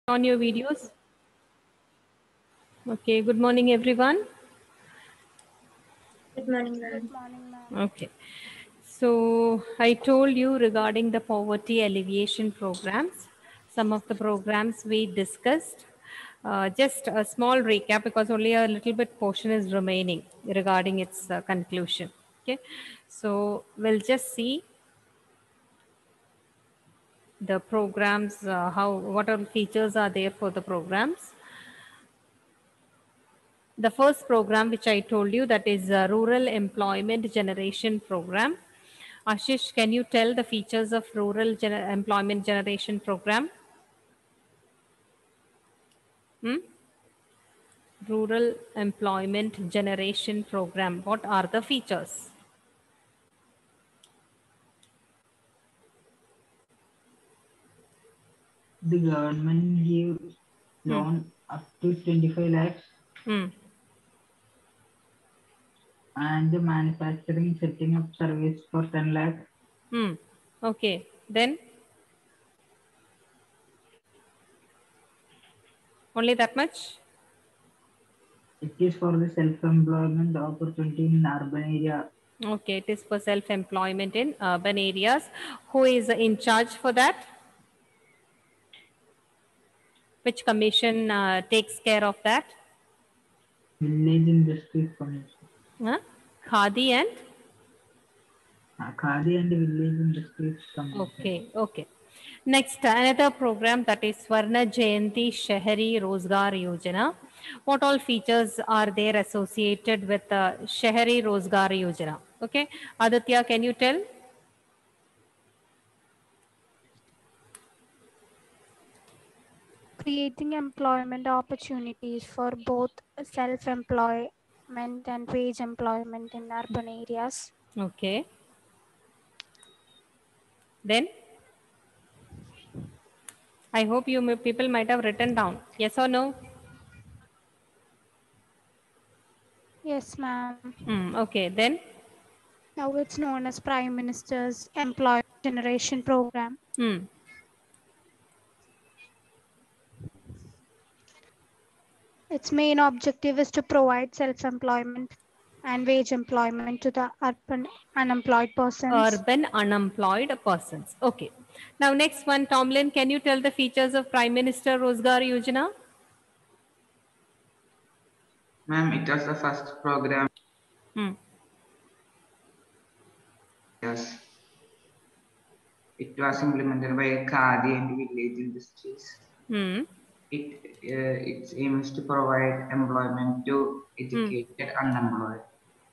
On your videos. Okay, good morning, everyone. Good morning, Good ma'am. morning, ma'am. Okay, so I told you regarding the poverty alleviation programs, some of the programs we discussed. Just a small recap because only a little bit portion is remaining regarding its conclusion. Okay, so we'll just see the programs, what all features are there for the programs. The first program which I told you, that is a rural employment generation program. Ashish, can you tell the features of employment generation program? Hmm? Rural employment generation program. What are the features? The government gives Hmm. loan up to 25 lakhs Hmm. and the manufacturing setting up service for 10 lakhs. Hmm. Okay. Then only that much? It is for the self-employment opportunity in urban area. Okay, it is for self-employment in urban areas. Who is in charge for that? Which commission takes care of that? Village Industries Commission. Huh? Khadi and? Khadi and Village Industries Commission. Okay, okay. Next, another program, that is Swarna Jayanti Shahari Rozgar Yojana. What all features are there associated with the Shahari Rozgar Yojana? Okay, Aditya, can you tell? Creating employment opportunities for both self-employment and wage employment in urban areas. Okay. Then, I hope people might have written down. Yes or no? Yes, ma'am. Okay, then. Now it's known as Prime Minister's Employment Generation Program. Hmm. Its main objective is to provide self-employment and wage employment to the urban unemployed persons. Urban unemployed persons. Okay. Now, next one, Tomlin, can you tell the features of Prime Minister Rozgar Yojana? Ma'am, it was the first program. Hmm. Yes. It was implemented by Khadi and Village Industries. Hmm. Its aim is to provide employment to educated unemployed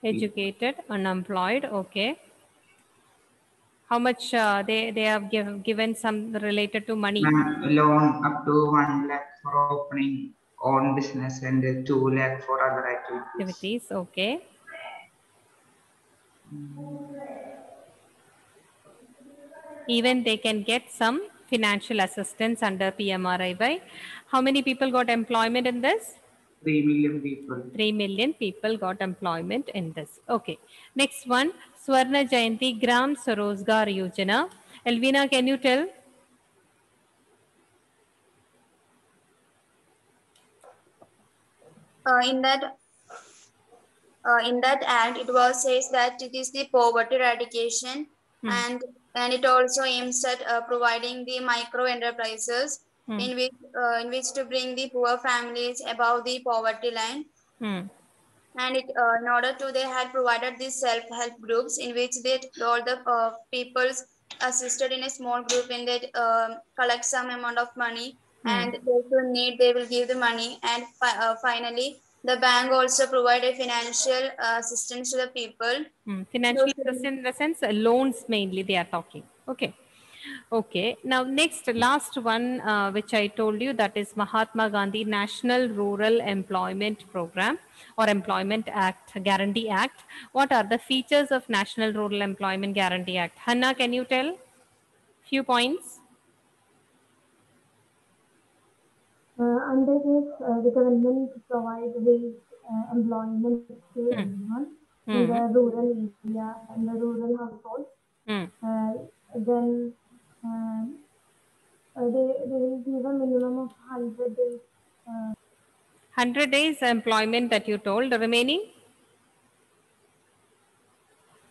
people. Educated, unemployed. Okay. How much they have given some related to money? Ma'am, loan up to 1 lakh for opening own business and 2 lakh for other activities. Activities. Okay. Even they can get some financial assistance under PMRIY. How many people got employment in this? 3 million people. 3 million people got employment in this. Okay. Next one, Swarna Jayanti Gram Sarozgar Yojana. Elvina, can you tell? In that act, it was says that it is the poverty eradication, and it also aims at providing the micro enterprises in which to bring the poor families above the poverty line. And in order to, they had provided these self-help groups in which they all the peoples assisted in a small group, and they collect some amount of money, and those who need, they will give the money, and finally the bank also provide a financial assistance to the people. Financial assistance in the sense loans mainly they are talking. Okay. Okay. Now next last one which I told you, that is Mahatma Gandhi National Rural Employment Program or Employment Act, Guarantee Act. What are the features of National Rural Employment Guarantee Act? Hanna, can you tell? Few points. Under this, the government provide wage employment to everyone in the rural area and the rural household. Hmm. Then they will give a minimum of 100 days. 100 days employment that you told. The remaining?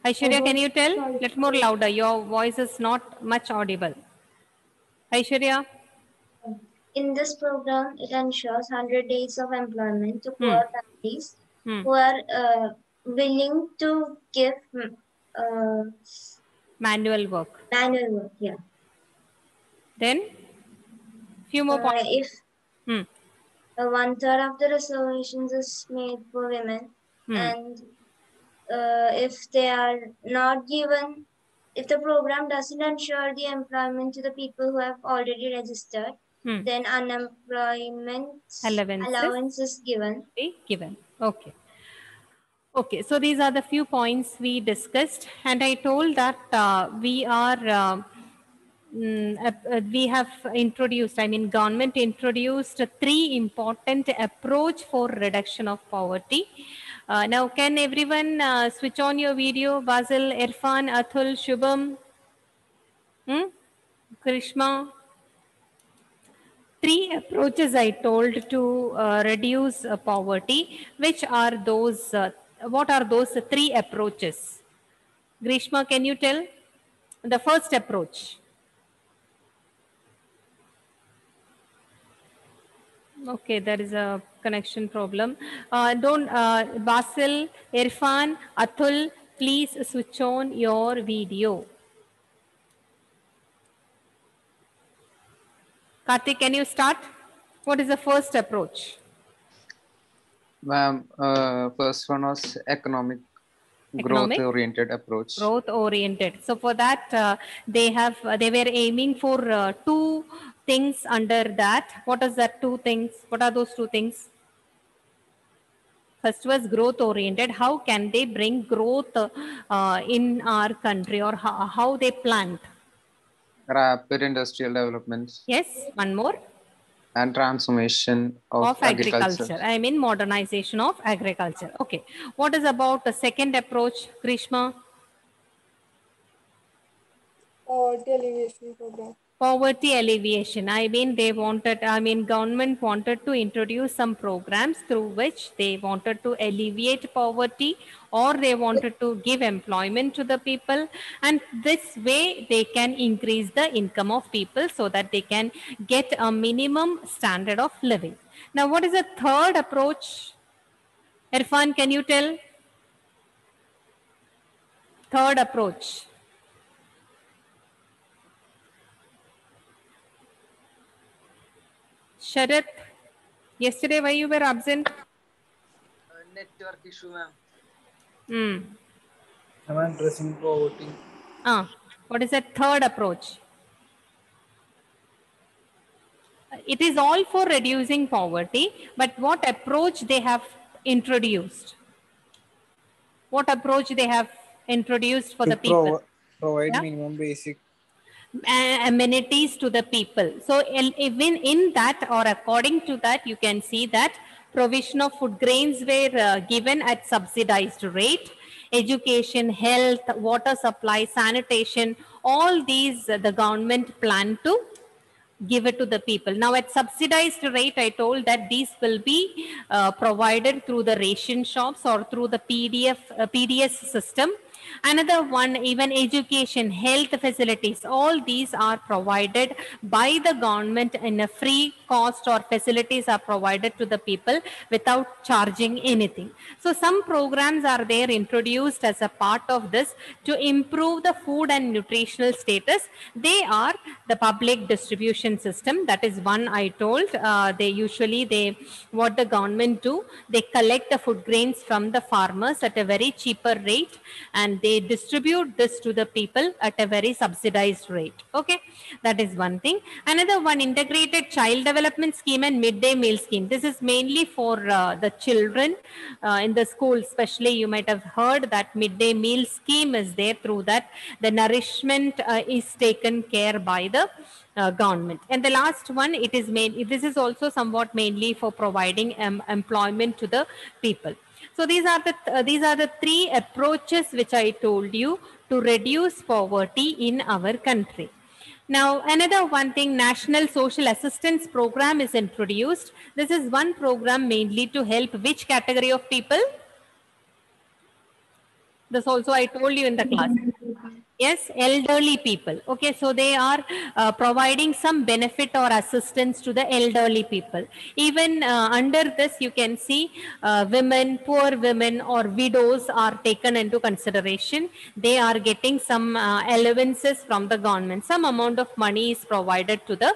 Aishwarya, can you tell? Sorry. Little more louder. Your voice is not much audible. Aishwarya? In this program, it ensures 100 days of employment to Hmm. poor families Hmm. who are willing to give uh, Manual work. manual work. Yeah. Then, few more points. If Hmm. 1/3 of the reservations is made for women, Hmm. and if they are not given, if the program doesn't ensure the employment to the people who have already registered, Hmm. then unemployment Allowances allowance is given. be given. Okay. Okay, so these are the few points we discussed, and I told that we have introduced, I mean, government introduced 3 important approach for reduction of poverty. Now, can everyone switch on your video? Basil, Irfan, Athul, Shubham, Krishma. 3 approaches I told to reduce poverty. Which are those? What are those 3 approaches? Grishma, can you tell? The first approach. Okay, there is a connection problem. Basil, Irfan, Atul, please switch on your video. Karthik, can you start? What is the first approach? Ma'am, first one was economic growth-oriented approach. Growth-oriented. So for that, they were aiming for 2 things under that. What is that 2 things? What are those 2 things? First was growth-oriented. How can they bring growth in our country, or how they plant? Rapid industrial development. Yes, one more. And transformation of agriculture. I mean modernization of agriculture. Okay. What is about the second approach, Krishma? Poverty alleviation program. Poverty alleviation. I mean, government wanted to introduce some programs through which they wanted to alleviate poverty, or they wanted to give employment to the people, and this way they can increase the income of people so that they can get a minimum standard of living. Now, what is the third approach? Irfan, can you tell? Third approach. Sharath, yesterday why you were absent? Network issue, ma'am. I'm addressing poverty. What is that third approach? It is all for reducing poverty, but what approach they have introduced? What approach they have introduced for the people? Provide minimum basic amenities to the people. So even in that, or according to that, you can see that provision of food grains were given at subsidized rate. Education, health, water supply, sanitation, all these the government planned to give it to the people. Now at subsidized rate, I told that these will be provided through the ration shops or through the PDS system. Another one, even education, health facilities, all these are provided by the government in a free cost, or facilities are provided to the people without charging anything. So some programs are there introduced as a part of this to improve the food and nutritional status. They are the public distribution system. That is one I told. What the government do, they collect the food grains from the farmers at a very cheaper rate, and they distribute this to the people at a very subsidized rate. Okay, that is one thing. Another one, integrated child development scheme and midday meal scheme. This is mainly for the children in the school. Especially, you might have heard that midday meal scheme is there. Through that, the nourishment is taken care by the government. And the last one, this is also somewhat mainly for providing employment to the people. So these are the 3 approaches which I told you to reduce poverty in our country. Now, another one thing, National Social Assistance Program is introduced. This is one program mainly to help which category of people? This also I told you in the class. Yes, elderly people. Okay, so they are providing some benefit or assistance to the elderly people. Even under this, you can see women, poor women or widows are taken into consideration. They are getting some allowances from the government. Some amount of money is provided to the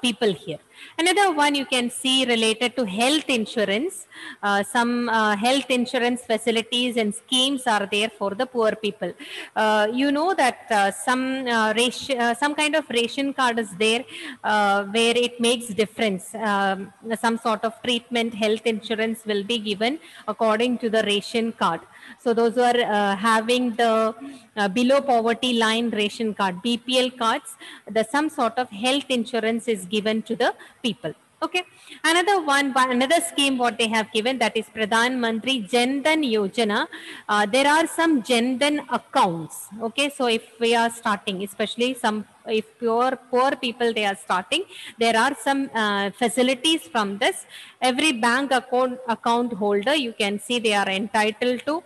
people here. Another one you can see related to health insurance. Some health insurance facilities and schemes are there for the poor people. You know that some kind of ration card is there where it makes difference. Some sort of treatment, health insurance will be given according to the ration card. So those who are having the below poverty line ration card, BPL cards, some sort of health insurance is given to the people. Okay. Another scheme what they have given, that is Pradhan Mantri Jan Dhan Yojana. There are some Jan Dhan accounts. Okay. So if we are starting, especially if poor people they are starting, there are some facilities from this. Every bank account holder, you can see they are entitled to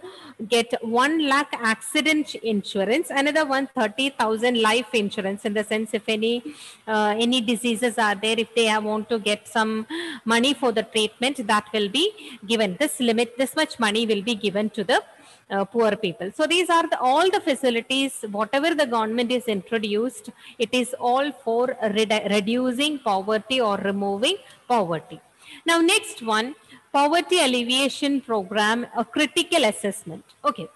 get 1 lakh accident insurance, another one 30,000 life insurance, in the sense if any diseases are there, if they want to get some money for the treatment, that will be given. This much money will be given to the poor people. So these are all the facilities, whatever the government is introduced, it is all for reducing poverty or removing poverty. Now next one, poverty alleviation program, a critical assessment. Okay.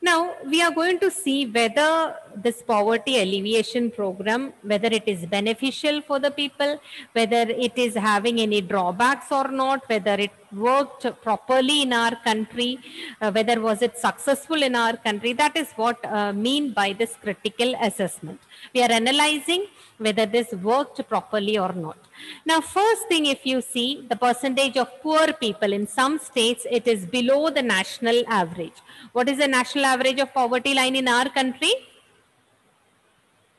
Now we are going to see whether this poverty alleviation program, whether it is beneficial for the people, whether it is having any drawbacks or not, whether it worked properly in our country, whether was it successful in our country. That is what mean by this critical assessment. We are analyzing whether this worked properly or not. Now, first thing, if you see the percentage of poor people in some states, it is below the national average. What is the national average of poverty line in our country?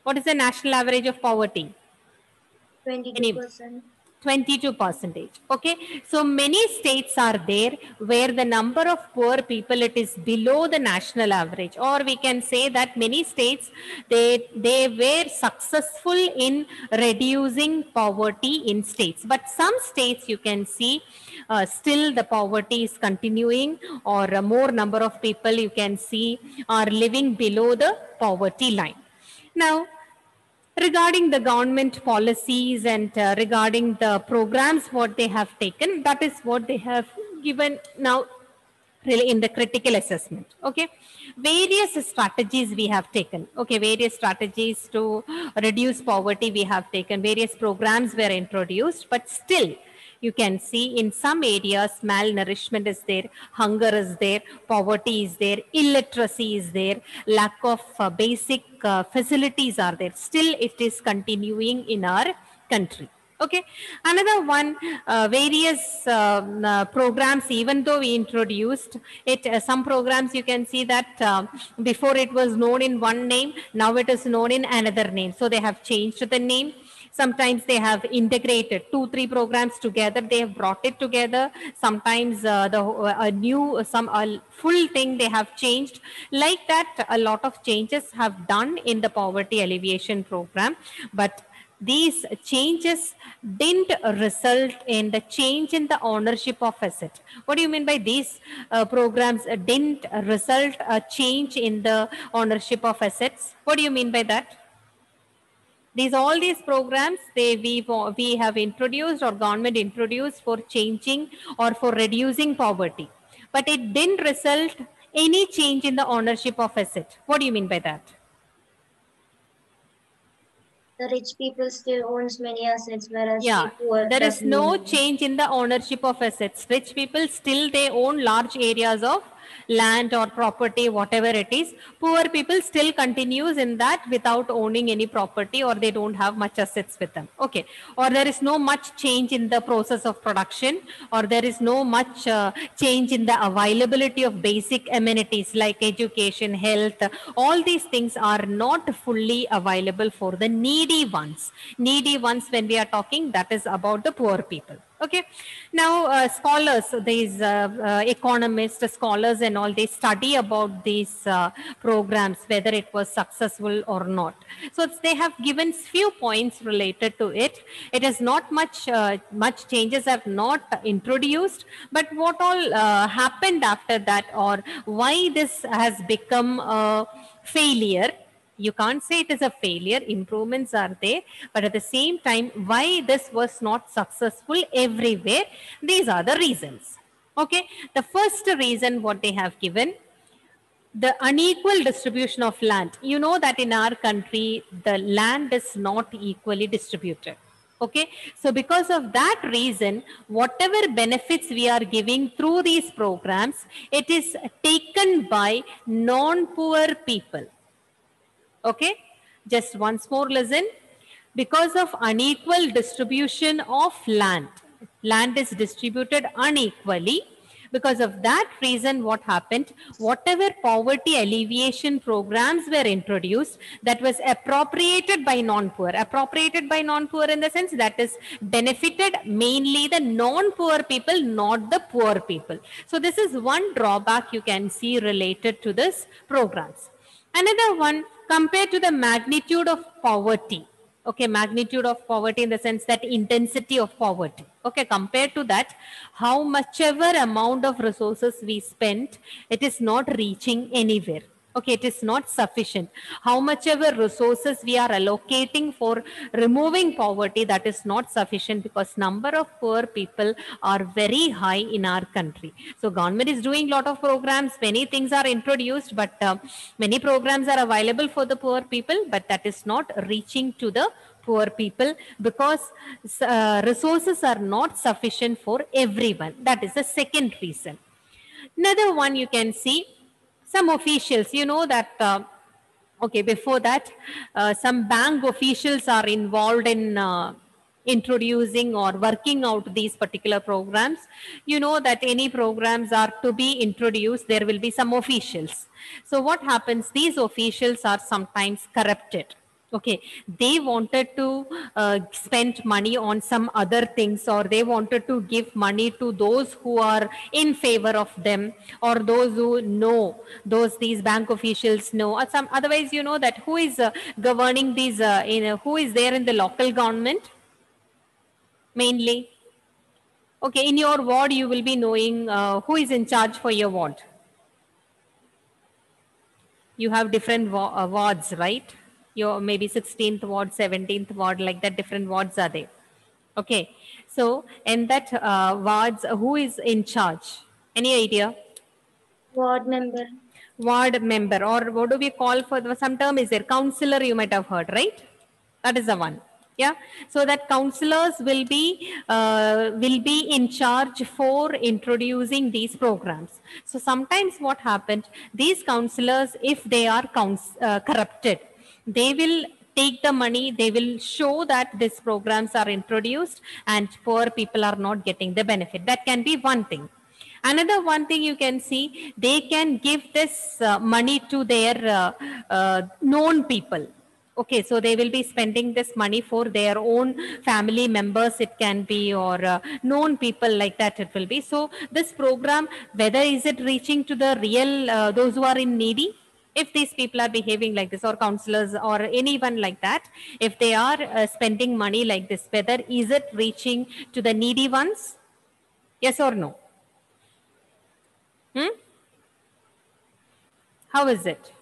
What is the national average of poverty? 22%. 22%. Okay. So many states are there where the number of poor people, it is below the national average, or we can say that many states, they were successful in reducing poverty in states. But some states you can see still the poverty is continuing, or a more number of people you can see are living below the poverty line. Now, regarding the government policies and regarding the programs what they have taken, that is what they have given now really in the critical assessment. Okay, various strategies we have taken. Okay, various strategies to reduce poverty we have taken, various programs were introduced, but still you can see in some areas malnourishment is there, hunger is there, poverty is there, illiteracy is there, lack of basic facilities are there. Still it is continuing in our country. Okay, another one, various programs, even though we introduced it, some programs you can see that before it was known in one name, now it is known in another name. So they have changed the name. Sometimes they have integrated 2-3 programs together. They have brought it together. Sometimes a full thing they have changed. Like that, a lot of changes have done in the poverty alleviation program. But these changes didn't result in the change in the ownership of asset. What do you mean by these programs didn't result a change in the ownership of assets? What do you mean by that? All these programs we have introduced, or government introduced for changing or for reducing poverty, but it didn't result any change in the ownership of asset. What do you mean by that? The rich people still owns many assets, whereas yeah, the poor there is no change in the ownership of assets. Rich people still they own large areas of land or property, whatever it is, poor people still continues in that without owning any property, or they don't have much assets with them. Okay. Or there is no much change in the process of production, or there is no much change in the availability of basic amenities like education, health. All these things are not fully available for the needy ones. Needy ones, when we are talking, that is about the poor people. Okay. Now, scholars, these economists, scholars and all, they study about these programs, whether it was successful or not. So they have given few points related to it. It is not much, much changes have not introduced, but what all happened after that, or why this has become a failure. You can't say it is a failure, improvements are there, but at the same time, why this was not successful everywhere, these are the reasons. Okay, the first reason what they have given, the unequal distribution of land. You know that in our country, the land is not equally distributed. Okay, so because of that reason, whatever benefits we are giving through these programs, it is taken by non-poor people. Okay, just once more listen. Because of unequal distribution of land, land is distributed unequally. Because of that reason, what happened, whatever poverty alleviation programs were introduced, that was appropriated by non-poor. Appropriated by non-poor in the sense that is benefited mainly the non-poor people, not the poor people. So this is one drawback you can see related to this programs. Another one, compared to the magnitude of poverty. Okay, magnitude of poverty in the sense that intensity of poverty. Okay, compared to that, how much ever amount of resources we spent, it is not reaching anywhere. Okay, it is not sufficient. How much ever resources we are allocating for removing poverty, that is not sufficient, because number of poor people are very high in our country. So government is doing lot of programs, many things are introduced, but many programs are available for the poor people, but that is not reaching to the poor people because resources are not sufficient for everyone. That is the second reason. Another one you can see, some officials, you know that, okay, before that, some bank officials are involved in introducing or working out these particular programs. You know that any programs are to be introduced, there will be some officials. So what happens, these officials are sometimes corrupted. Okay, they wanted to spend money on some other things, or they wanted to give money to those who are in favor of them, or those who know, these bank officials know, or some otherwise, you know that who is governing these, who is there in the local government mainly. Okay, in your ward you will be knowing who is in charge for your ward. You have different wards, right? Your maybe 16th ward, 17th ward, like that, different wards are there. Okay, so in that wards, who is in charge? Any idea? Ward member. Ward member, or what do we call for some term is there? Councillor, you might have heard, right? That is the one. Yeah, so that councillors will be in charge for introducing these programs. So sometimes what happened, these councillors, if they are corrupted, they will take the money, they will show that these programs are introduced and poor people are not getting the benefit. That can be one thing. Another one thing you can see, they can give this money to their known people. Okay, so they will be spending this money for their own family members, it can be, or known people, like that it will be. So this program, whether is it reaching to the real, those who are in needy, if these people are behaving like this, or counselors or anyone like that, if they are spending money like this, whether is it reaching to the needy ones? Yes or no? How is it?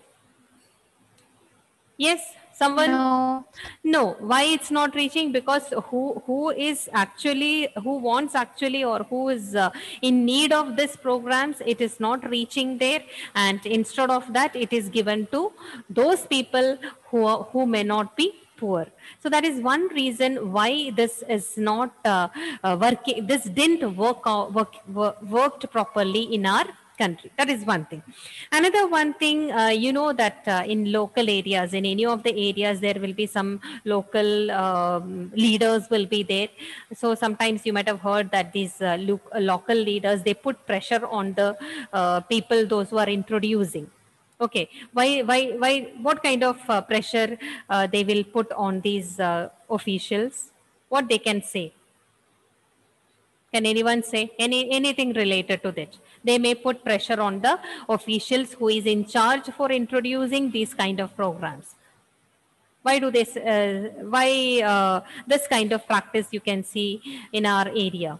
Yes? Someone? No. Why it's not reaching? Because who wants actually, or who is in need of this programs, it is not reaching there, and instead of that, it is given to those people who may not be poor. So that is one reason why this is not working. This didn't worked properly in our country. That is one thing. Another one thing, you know that in local areas, in any of the areas, there will be some local leaders will be there. So sometimes you might have heard that these local leaders, they put pressure on the people, those who are introducing. Okay, why, what kind of pressure they will put on these officials? What they can say? Can anyone say anything related to that? They may put pressure on the officials who is in charge for introducing these kind of programs. Why do this? Why this kind of practice you can see in our area?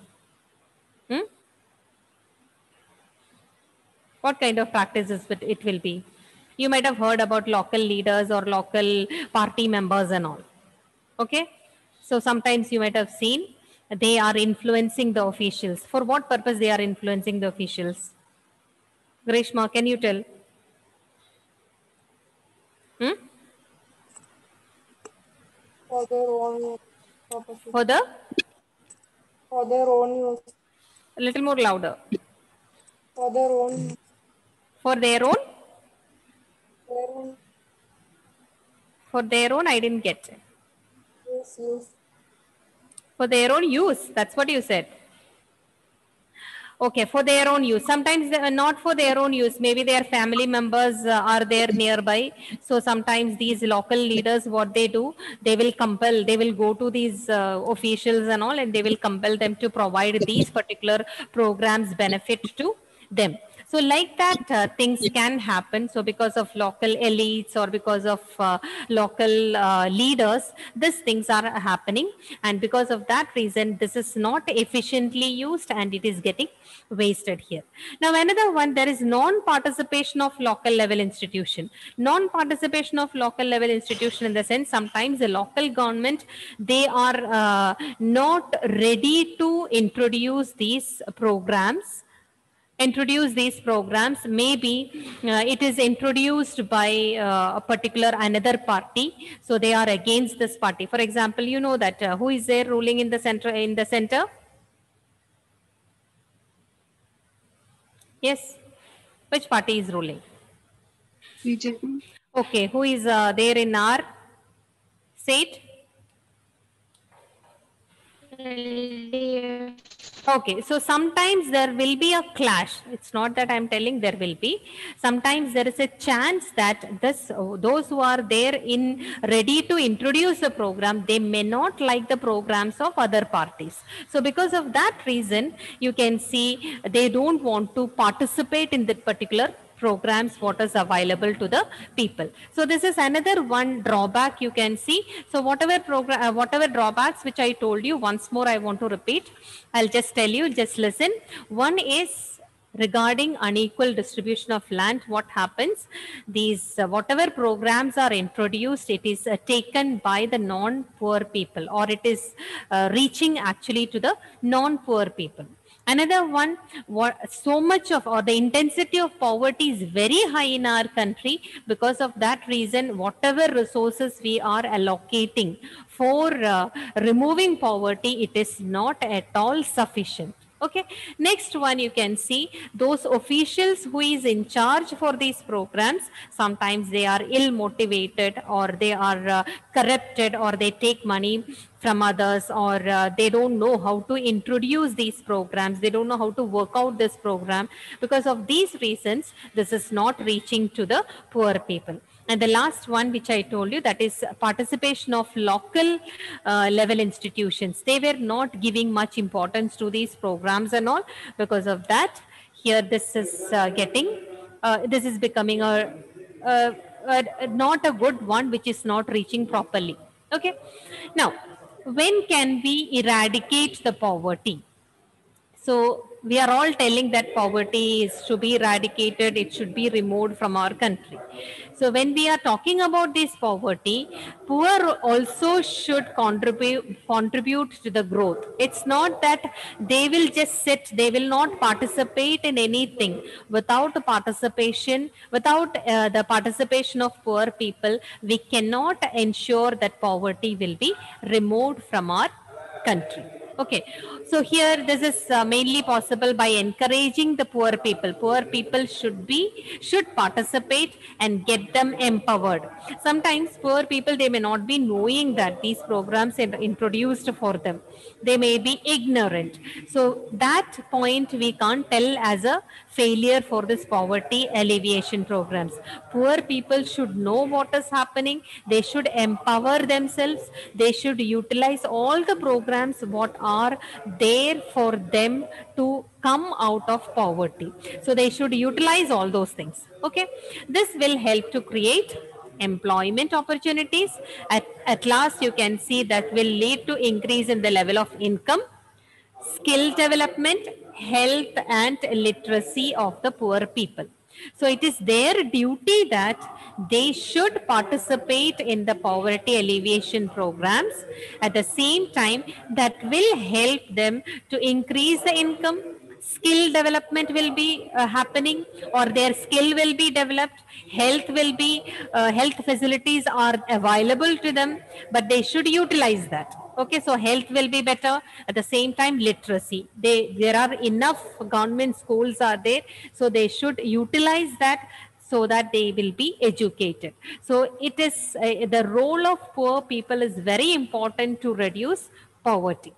Hmm? What kind of practices it will be? You might have heard about local leaders or local party members and all. Okay, so sometimes you might have seen they are influencing the officials. For what purpose they are influencing the officials? Grishma, can you tell? Hmm? For their own purposes. For their own use. A little more louder. For their own. For their own? Their own. For their own, I didn't get it. Use. For their own use, that's what you said. Okay, for their own use. Sometimes they are not for their own use. Maybe their family members are there nearby. So sometimes these local leaders, what they do, they will compel, they will go to these officials and all, and they will compel them to provide these particular programs benefit to them. So like that, things can happen. So because of local elites or because of local leaders, these things are happening. And because of that reason, this is not efficiently used and it is getting wasted here. Now, another one, there is non-participation of local level institution. Non-participation of local level institution in the sense, sometimes the local government, they are not ready to introduce these programs. Maybe it is introduced by a particular another party, so they are against this party. For example, you know that who is there ruling in the center? Yes, which party is ruling? BJP. Okay, who is there in our state? Okay, so sometimes there will be a clash. It's not that I'm telling there will be. Sometimes there is a chance that those who are there in ready to introduce the program, they may not like the programs of other parties. So because of that reason, you can see they don't want to participate in that particular programs what is available to the people. So this is another one drawback you can see. So whatever drawbacks which I told you, once more I want to repeat. I'll just tell you, just listen. One is regarding unequal distribution of land. What happens? These whatever programs are introduced, it is taken by the non-poor people, or it is reaching actually to the non-poor people. Another one, so much of, or the intensity of poverty is very high in our country. Because of that reason, whatever resources we are allocating for removing poverty, it is not at all sufficient. Okay, next one you can see those officials who is in charge for these programs, sometimes they are ill motivated, or they are corrupted, or they take money from others, or they don't know how to introduce these programs, they don't know how to work out this program. Because of these reasons, this is not reaching to the poor people. And the last one which I told you, that is participation of local level institutions. They were not giving much importance to these programs and all. Because of that, here this is this is becoming not a good one, which is not reaching properly. Okay. Now, when can we eradicate the poverty? So we are all telling that poverty is to be eradicated, it should be removed from our country. So when we are talking about this poverty, poor also should contribute to the growth. It's not that they will just sit, they will not participate in anything. Without the participation of poor people, we cannot ensure that poverty will be removed from our country. Okay, so here this is mainly possible by encouraging the poor people. Poor people should participate and get them empowered. Sometimes poor people, they may not be knowing that these programs are introduced for them. They may be ignorant. So that point we can't tell as a failure for this poverty alleviation programs. Poor people should know what is happening. They should empower themselves. They should utilize all the programs what are there for them to come out of poverty. So they should utilize all those things. Okay, this will help to create employment opportunities. At last you can see that will lead to increase in the level of income, skill development, health and literacy of the poor people. So it is their duty that they should participate in the poverty alleviation programs. At the same time, that will help them to increase the income, skill development will be happening, or their skill will be developed, health facilities are available to them, but they should utilize that. Okay, so health will be better. At the same time, literacy, there are enough government schools are there, so they should utilize that so that they will be educated. So it is the role of poor people is very important to reduce poverty.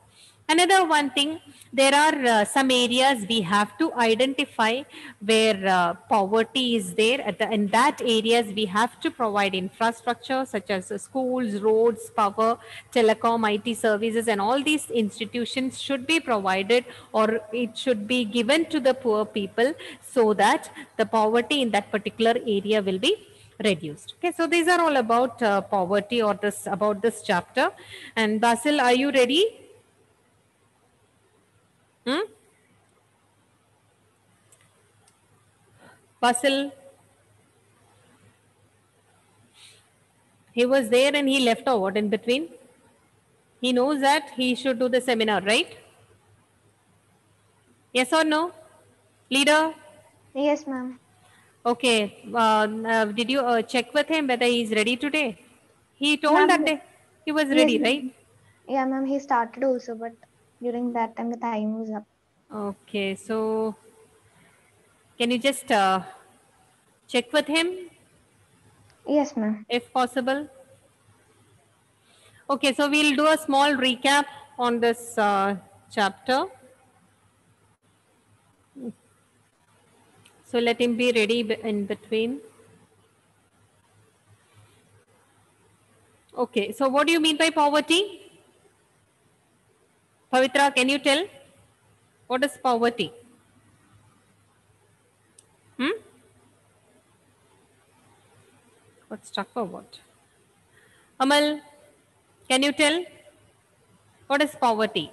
Another one thing, there are some areas we have to identify where poverty is there. In that areas, we have to provide infrastructure such as schools, roads, power, telecom, IT services, and all these institutions should be provided, or it should be given to the poor people so that the poverty in that particular area will be reduced. Okay, so these are all about poverty, or this about this chapter. And Basil, are you ready? Basil, he was there and he left out in between. He knows that he should do the seminar, right? Yes or no? Leader? Yes, ma'am. Okay. Did you check with him whether he is ready today? He told that he was ready, right? Yeah, ma'am. He started also, but during that time, the time was up. Okay. So, can you just check with him? Yes, ma'am. If possible. Okay. So, we'll do a small recap on this chapter. So let him be ready in between. Okay, so what do you mean by poverty? Pavitra, can you tell? What is poverty? Got stuck or what? Amal, can you tell? What is poverty?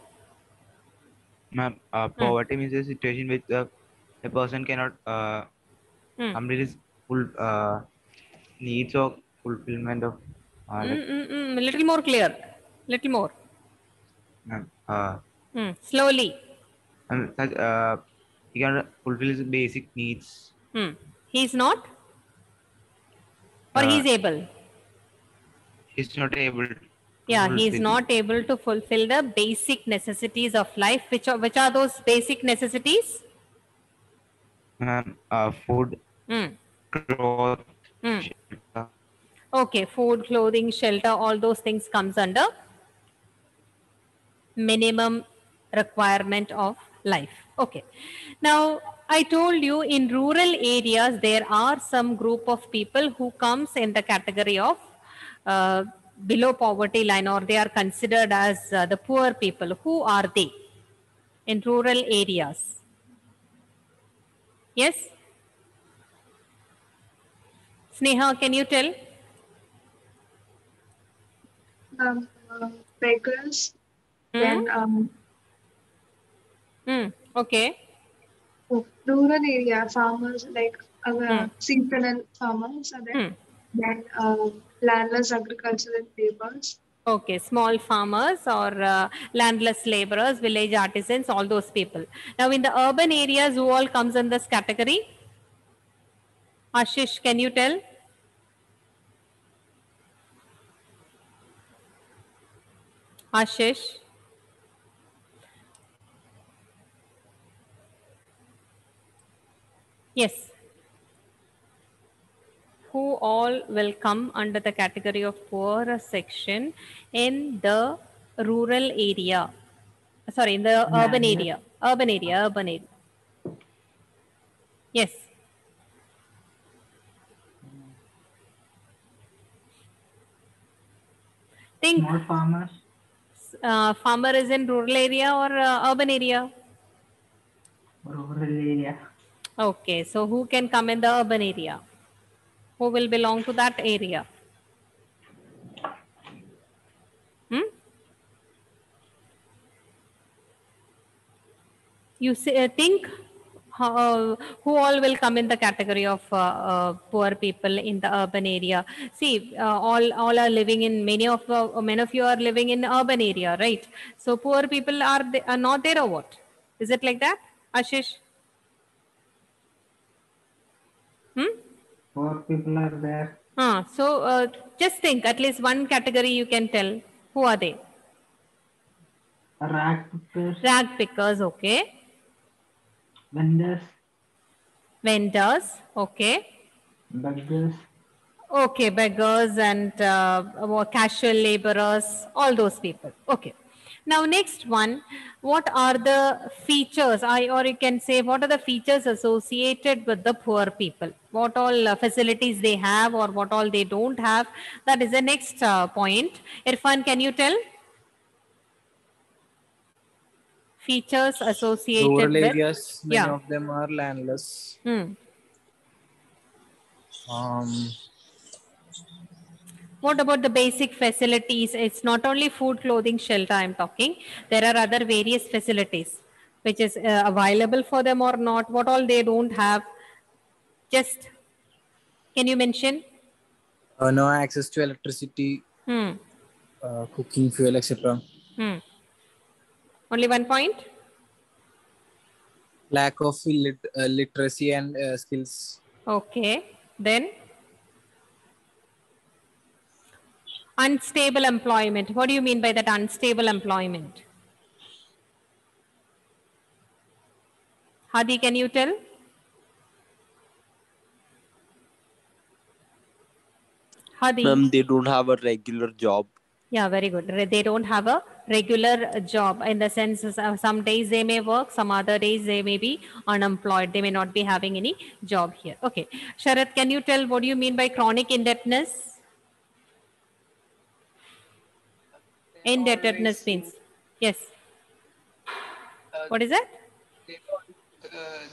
Ma'am, poverty means a situation which a person cannot complete his full needs or fulfillment of. Little more clear. Little more. Slowly. And such, he can fulfill his basic needs. He's not? Or he's able? He's not able. Yeah, he's not able to fulfill the basic necessities of life. Which are those basic necessities? Food, clothes, shelter. Okay, food, clothing, shelter, all those things comes under minimum requirement of life. Okay. Now, I told you in rural areas, there are some group of people who comes in the category of below poverty line, or they are considered as the poor people. Who are they in rural areas? Yes? Sneha, can you tell? Beggars. Then okay. Rural area farmers, like seasonal farmers are there. Then landless agricultural laborers. Okay, small farmers or landless laborers, village artisans, all those people. Now in the urban areas, who all comes in this category? Ashish, can you tell? Ashish? Yes. Who all will come under the category of poor section in the rural area? Sorry, in the urban area. Urban area. Yes. Think. Small farmers. Farmer is in rural area or urban area? Rural area. Okay, so who can come in the urban area? Who will belong to that area? You say, think who all will come in the category of poor people in the urban area. See, all are living in, many of you are living in urban area, right? So poor people are not there, or what? Is it like that, Ashish? Poor people are there. So just think, at least one category you can tell. Who are they? Rag pickers. Rag pickers, okay. Vendors, okay. Beggars. Okay, beggars and casual laborers, all those people. Okay. Now, next one, what are the features, or you can say, what are the features associated with the poor people? What all facilities they have, or what all they don't have? That is the next point. Irfan, can you tell? Features associated Rural with areas, many of them are landless. What about the basic facilities? It's not only food, clothing, shelter I'm talking. There are other various facilities which is available for them or not. What all they don't have? Just, can you mention? No access to electricity, cooking fuel, etc. Only one point? Lack of literacy and skills. Okay. Then? Unstable employment. What do you mean by that unstable employment? Hadi, can you tell? Hadi. Ma'am, they don't have a regular job. Yeah, very good. They don't have a regular job, in the sense some days they may work, some other days they may be unemployed. They may not be having any job here. Okay. Sharath, can you tell what do you mean by chronic indebtedness? Indebtedness means, yes. What is that?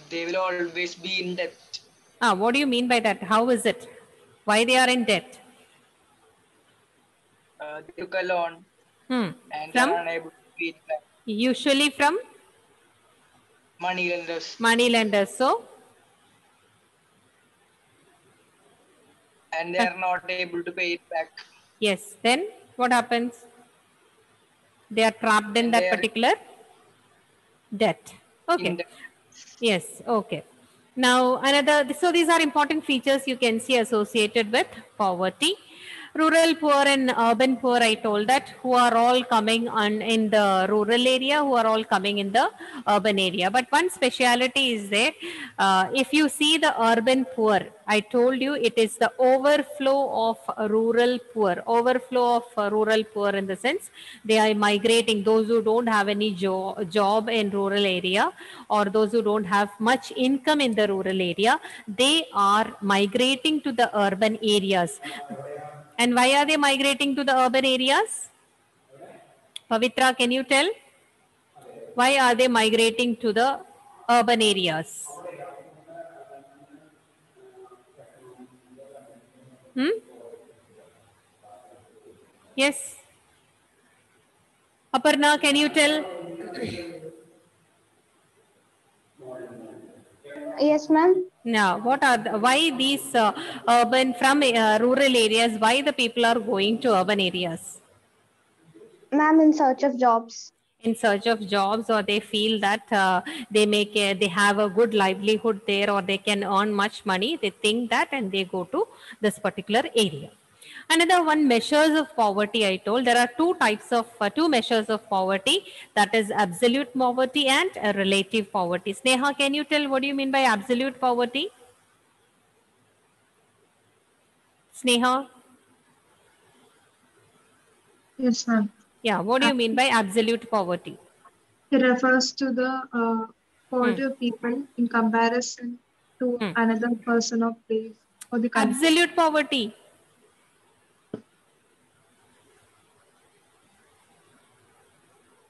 They will always be in debt. What do you mean by that? How is it? Why they are in debt? They took a loan and from? are unable to pay it back. Usually from? Money lenders. Money lenders. So? And they are not able to pay it back. Yes. Then what happens? They are trapped in that particular debt. Okay. Yes. Okay. Now another, so these are important features you can see associated with poverty. Rural poor and urban poor, I told that, who are all coming in the rural area, who are all coming in the urban area. But one speciality is there. If you see the urban poor, I told you it is the overflow of rural poor. Overflow of rural poor in the sense they are migrating. Those who don't have any job in rural area, or those who don't have much income in the rural area, they are migrating to the urban areas. And why are they migrating to the urban areas? Pavitra, can you tell? Why are they migrating to the urban areas? Yes. Aparna, can you tell? Yes, ma'am. Now, what are why these urban from rural areas? Why the people are going to urban areas? Ma'am, in search of jobs. In search of jobs, or they feel that they have a good livelihood there, or they can earn much money. They think that, and they go to this particular area. Another one, measures of poverty. I told there are two types of two measures of poverty, that is absolute poverty and relative poverty. Sneha, can you tell what do you mean by absolute poverty? Sneha? Yes, ma'am. Yeah, what do you mean by absolute poverty? It refers to the poverty of people in comparison to another person of place or the country. Absolute poverty.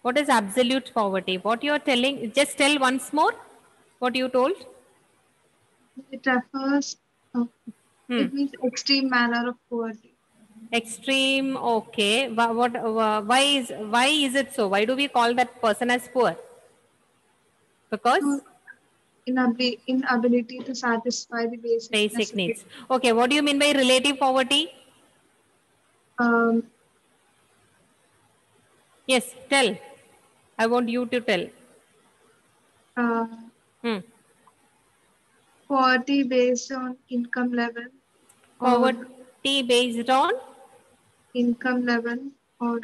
What is absolute poverty? What you are telling, just tell once more what you told. It refers, it means extreme manner of poverty. Extreme, okay. Why is it so? Why do we call that person as poor? Because inability to satisfy the basic needs. Okay, what do you mean by relative poverty? Yes, tell. I want you to tell. Poverty based on income level. Poverty based on income level or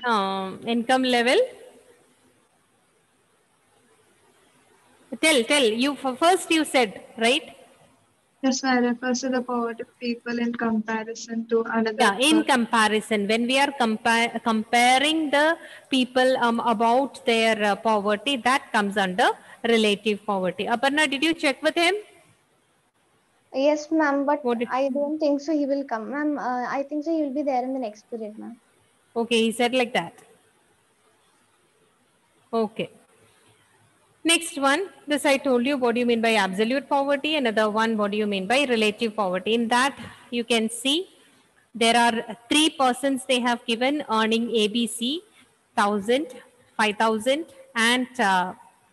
income level. Tell. You first you said, right? Yes, I refer to the poverty of people in comparison to another. Yeah, in comparison, when we are comparing the people about their poverty, that comes under relative poverty. Aparna, did you check with him? Yes, ma'am, but I don't think so he will come. Ma'am, I think so he will be there in the next period, ma'am. Okay, he said like that. Okay. Next one, this I told you what do you mean by absolute poverty. Another one, what do you mean by relative poverty. In that, you can see there are 3 persons they have given earning ABC, 1,000, 5,000 and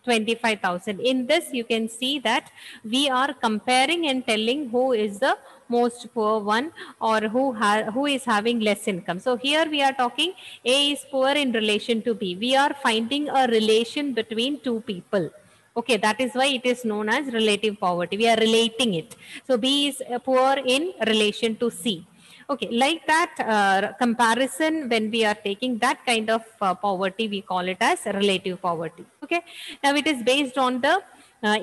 25,000. In this, you can see that we are comparing and telling who is the most poor one or who is having less income. So here we are talking A is poor in relation to B. We are finding a relation between 2 people. Okay, that is why it is known as relative poverty. We are relating it. So B is poor in relation to C. Okay, like that comparison, when we are taking that kind of poverty, we call it as relative poverty. Okay, now it is based on the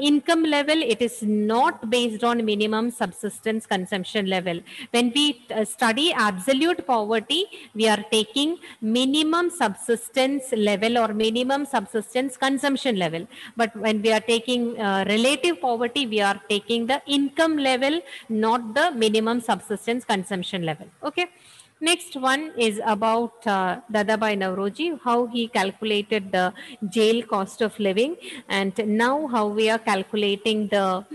income level. It is not based on minimum subsistence consumption level. When we study absolute poverty, we are taking minimum subsistence level or minimum subsistence consumption level. But when we are taking relative poverty, we are taking the income level, not the minimum subsistence consumption level. Okay. Next one is about Dadabhai Nauroji, how he calculated the jail cost of living, and now how we are calculating the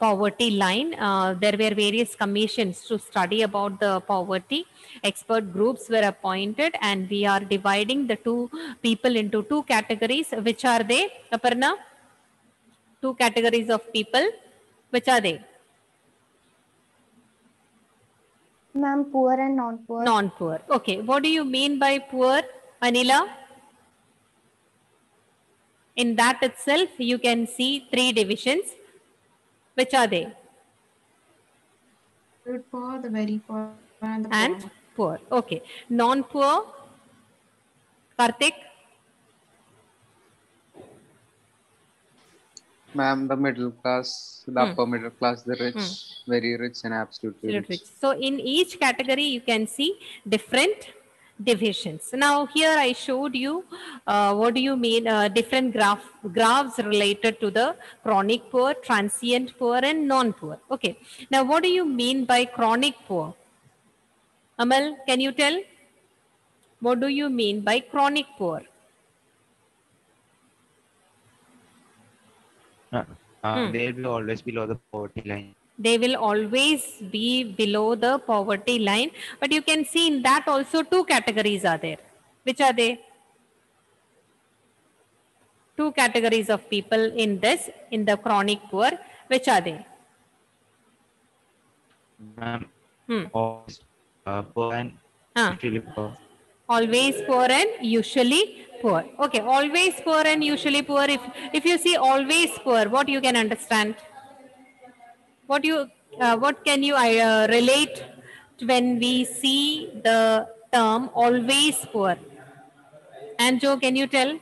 poverty line. There were various commissions to study about the poverty. Expert groups were appointed, and we are dividing the 2 people into 2 categories. Which are they, Aparna? 2 categories of people. Which are they? Ma'am, poor and non-poor. Non-poor. Okay. What do you mean by poor, Anila? In that itself, you can see 3 divisions. Which are they? The poor, the very poor, and the poor. Okay. Non-poor, Karthik? Ma'am, the middle class, the upper middle class, the rich, very rich and absolutely rich. So in each category, you can see different divisions. Now here I showed you what do you mean different graphs related to the chronic poor, transient poor and non-poor. Okay. Now what do you mean by chronic poor? Amal, can you tell? What do you mean by chronic poor? They will be always below the poverty line. They will always be below the poverty line. But you can see in that also 2 categories are there. Which are they? 2 categories of people in this, in the chronic poor. Which are they? Always poor and usually poor. Always poor and usually poor. Okay, always poor and usually poor. If you see always poor, what you can understand? What can you relate when we see the term always poor? Anjo, can you tell?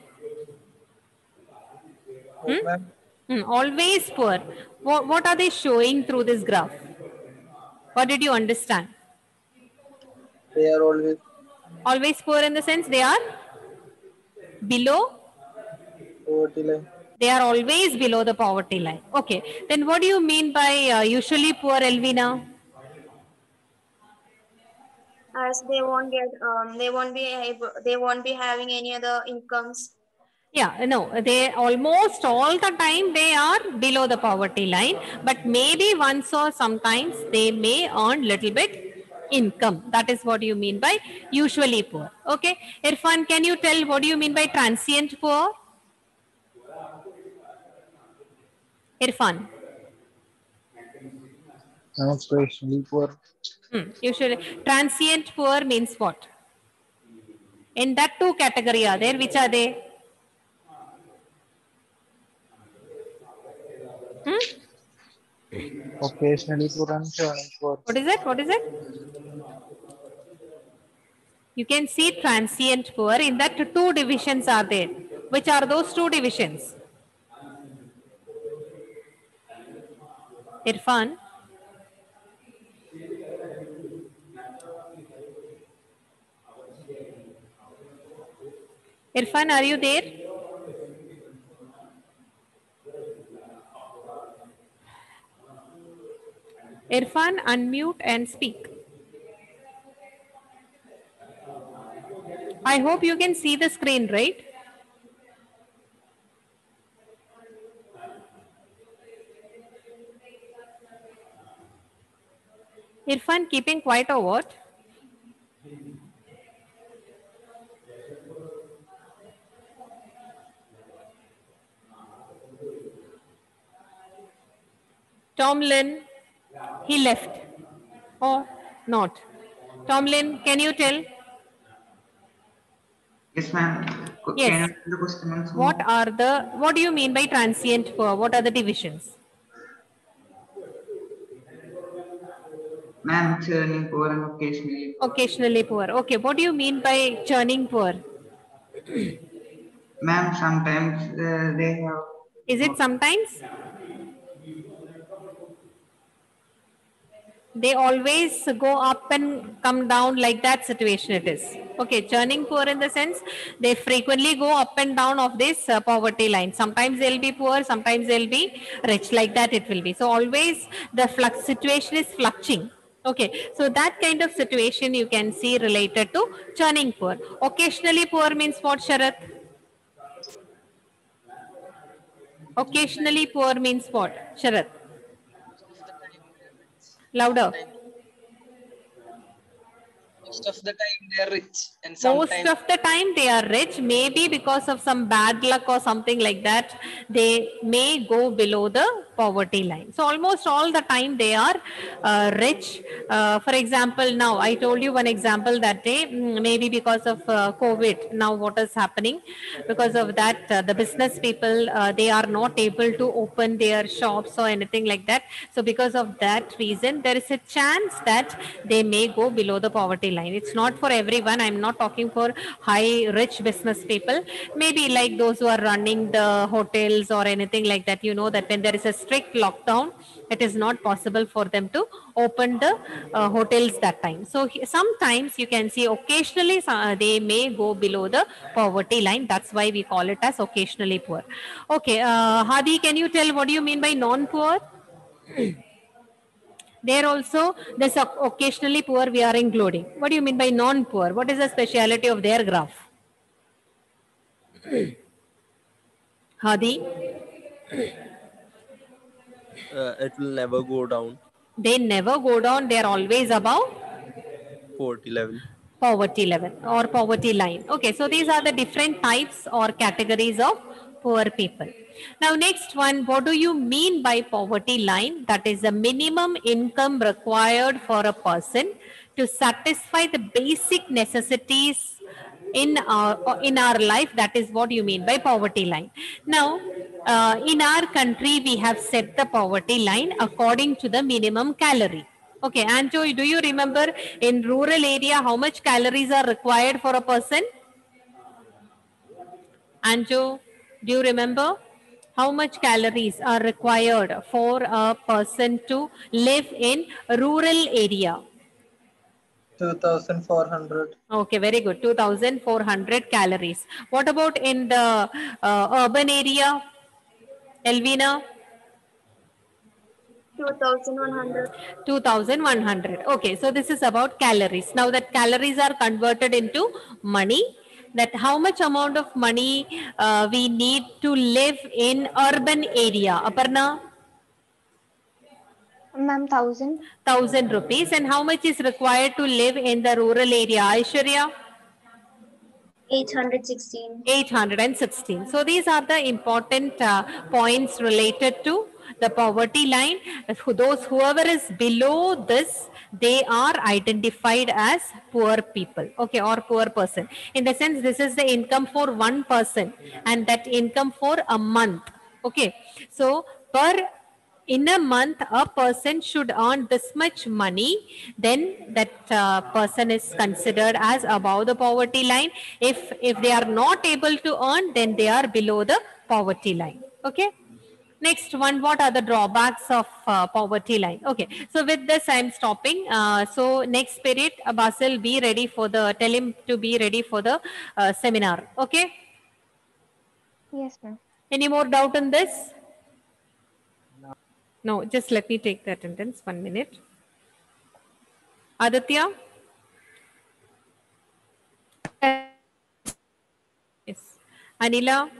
Always poor. What are they showing through this graph? What did you understand? They are always poor in the sense they are below poverty line. They are always below the poverty line. Okay. Then what do you mean by usually poor, Elvina? As they won't be having any other incomes. Yeah, no, they almost all the time they are below the poverty line, but maybe once or sometimes they may earn little bit income. That is what you mean by usually poor. Okay. Irfan, can you tell what do you mean by transient poor? Irfan. Occasionally poor. Usually transient poor means what? In that two category are there. Which are they? Occasionally poor and churning poor. What is it? What is it? You can see transient poor. In that two divisions are there. Which are those two divisions? Irfan. Irfan, are you there? Irfan, unmute and speak. I hope you can see the screen, right? Irfan, keeping quiet or what? Tomlin, he left or not? Tomlin, can you tell? Yes, ma'am. Yes. Can you repeat the question once more? What do you mean by transient poor? What are the divisions? Ma'am, churning poor and occasionally poor. Occasionally poor. Okay. What do you mean by churning poor? Ma'am, sometimes they have... Is it sometimes? They always go up and come down, like that situation it is. Okay, churning poor in the sense they frequently go up and down of this poverty line. Sometimes they'll be poor, sometimes they'll be rich, like that it will be. So always the situation is fluctuating. Okay, so that kind of situation you can see related to churning poor. Occasionally poor means what, Sharath? Occasionally poor means what, Sharath? Louder. Most of the time they are rich, and sometimes most of the time they are rich. Maybe because of some bad luck or something like that, they may go below the poverty line. So almost all the time they are rich. For example, now I told you one example that day, maybe because of COVID. Now what is happening? Because of that, the business people, they are not able to open their shops or anything like that. So because of that reason, there is a chance that they may go below the poverty line. It's not for everyone. I'm not talking for high rich business people. Maybe like those who are running the hotels or anything like that, you know that when there is a strict lockdown, it is not possible for them to open the hotels that time. So sometimes you can see occasionally they may go below the poverty line. That's why we call it as occasionally poor. Okay, Hadi, can you tell what do you mean by non-poor? There also, this occasionally poor we are including. What do you mean by non-poor? What is the speciality of their graph? Hadi? It will never go down. They never go down. They are always above poverty level. Poverty level or poverty line. Okay, so these are the different types or categories of poor people. Now next one, what do you mean by poverty line? That is the minimum income required for a person to satisfy the basic necessities in our life. That is what you mean by poverty line. Now in our country we have set the poverty line according to the minimum calorie. Okay, Anjo, do you remember in rural area how much calories are required for a person? Anjo, do you remember how much calories are required for a person to live in rural area? 2,400. Okay, very good. 2,400 calories. What about in the urban area, Elvina? 2,100. 2,100. Okay, so this is about calories. Now that calories are converted into money, that how much amount of money we need to live in urban area? Aparna? Ma'am, 1,000. 1,000 rupees. And how much is required to live in the rural area? Aishwarya? 816. 816. So these are the important points related to the poverty line. Whoever is below this, they are identified as poor people, okay, or poor person. In the sense, this is the income for one person and that income for a month. Okay, so per in a month a person should earn this much money, then that person is considered as above the poverty line. If they are not able to earn, then they are below the poverty line. Okay, next one, what are the drawbacks of poverty line? Okay, so with this I am stopping. So next period, Basil, be ready for the, tell him to be ready for the seminar. Okay, Yes, ma'am. any more doubt on this? No, just let me take the attendance. 1 minute. Aditya? Yes. Anila?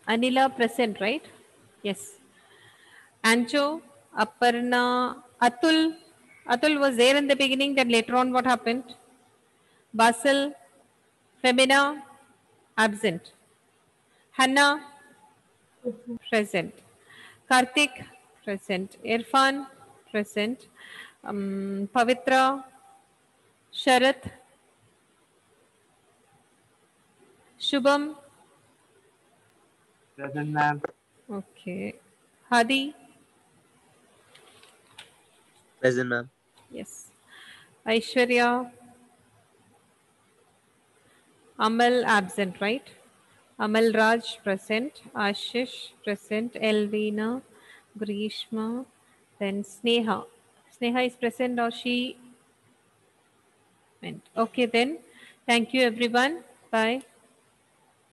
Anila present, right? Yes. Ancho, Aparna, Atul. Atul was there in the beginning, then later on what happened? Basil, Femina, absent. Hannah, present. Karthik, present. Irfan, present. Pavitra, Sharath, Shubham. Present, ma'am. Okay. Hadi. Present, ma'am. Yes. Aishwarya. Amal absent, right? Amal Raj present. Ashish present. Elvina. Grishma. Then Sneha. Sneha is present or she went? Okay then. Thank you everyone. Bye.